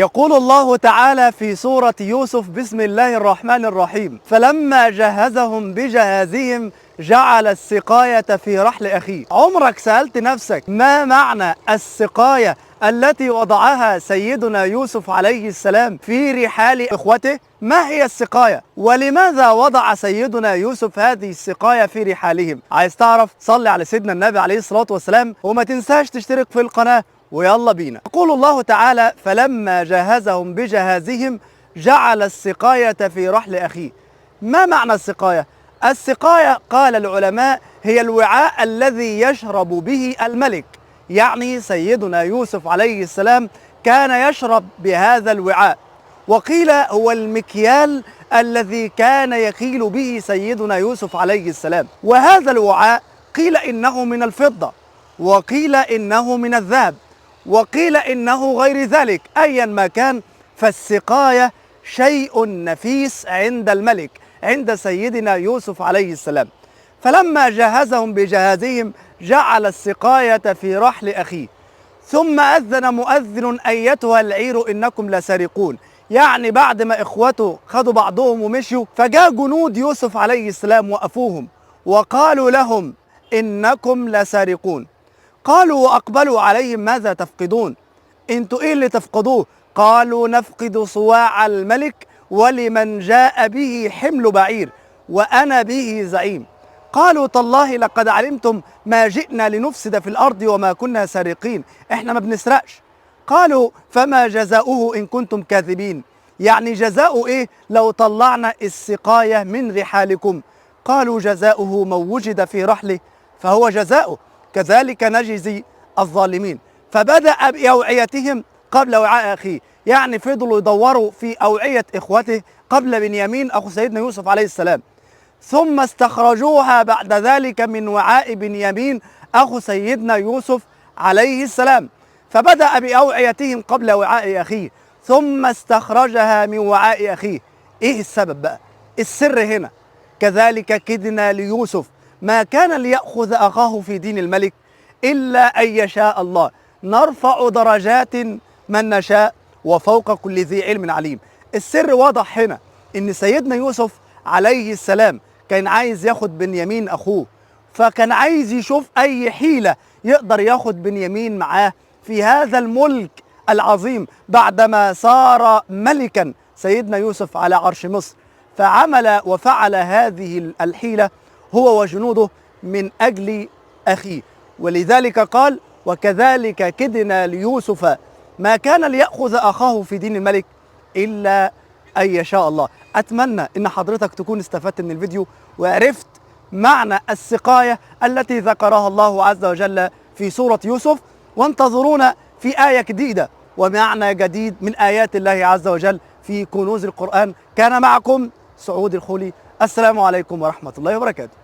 يقول الله تعالى في سورة يوسف: بسم الله الرحمن الرحيم: فلما جهزهم بجهازهم جعل السقاية في رحل أخيه. عمرك سألت نفسك ما معنى السقاية التي وضعها سيدنا يوسف عليه السلام في رحال إخوته؟ ما هي السقاية؟ ولماذا وضع سيدنا يوسف هذه السقاية في رحالهم؟ عايز تعرف؟ صلي على سيدنا النبي عليه الصلاة والسلام، وما تنساش تشترك في القناة. ويلا بينا. يقول الله تعالى: فلما جهزهم بجهازهم جعل السقاية في رحل أخيه. ما معنى السقاية؟ السقاية قال العلماء هي الوعاء الذي يشرب به الملك، يعني سيدنا يوسف عليه السلام كان يشرب بهذا الوعاء، وقيل هو المكيال الذي كان يكيل به سيدنا يوسف عليه السلام. وهذا الوعاء قيل إنه من الفضة، وقيل إنه من الذهب، وقيل إنه غير ذلك. أيا ما كان، فالسقاية شيء نفيس عند الملك، عند سيدنا يوسف عليه السلام. فلما جهزهم بجهازهم جعل السقاية في رحل أخيه، ثم أذن مؤذن: أيتها العير إنكم لسارقون. يعني بعد ما إخوته خدوا بعضهم ومشيوا، فجاء جنود يوسف عليه السلام وقفوهم وقالوا لهم: إنكم لسارقون. قالوا وأقبلوا عليهم: ماذا تفقدون؟ انتوا ايه اللي تفقدوه؟ قالوا: نفقد صواع الملك ولمن جاء به حمل بعير، وأنا به زعيم. قالوا: تالله لقد علمتم ما جئنا لنفسد في الأرض وما كنا سارقين، احنا ما بنسرقش. قالوا: فما جزاؤه إن كنتم كاذبين؟ يعني جزاؤه ايه لو طلعنا السقاية من رحالكم؟ قالوا: جزاؤه من وجد في رحله فهو جزاؤه، كذلك نجزي الظالمين. فبدأ بأوعيتهم قبل وعاء أخيه، يعني فضلوا يدوروا في أوعية إخوته قبل بنيامين أخو سيدنا يوسف عليه السلام، ثم استخرجوها بعد ذلك من وعاء بنيامين أخو سيدنا يوسف عليه السلام. فبدأ بأوعيتهم قبل وعاء أخيه، ثم استخرجها من وعاء أخيه. إيه السبب بقى؟ السر هنا: كذلك كدنا ليوسف ما كان ليأخذ أخاه في دين الملك إلا أن يشاء الله، نرفع درجات من نشاء وفوق كل ذي علم عليم. السر واضح هنا، إن سيدنا يوسف عليه السلام كان عايز ياخد بنيامين أخوه، فكان عايز يشوف أي حيلة يقدر ياخد بنيامين معاه في هذا الملك العظيم بعدما صار ملكا سيدنا يوسف على عرش مصر. فعمل وفعل هذه الحيلة هو وجنوده من أجل أخيه، ولذلك قال: وكذلك كدنا ليوسف ما كان ليأخذ أخاه في دين الملك إلا أن يشاء الله. أتمنى أن حضرتك تكون استفدت من الفيديو وعرفت معنى السقاية التي ذكرها الله عز وجل في سورة يوسف، وانتظرونا في آية جديدة ومعنى جديد من آيات الله عز وجل في كنوز القرآن. كان معكم سعود الخولي، السلام عليكم ورحمة الله وبركاته.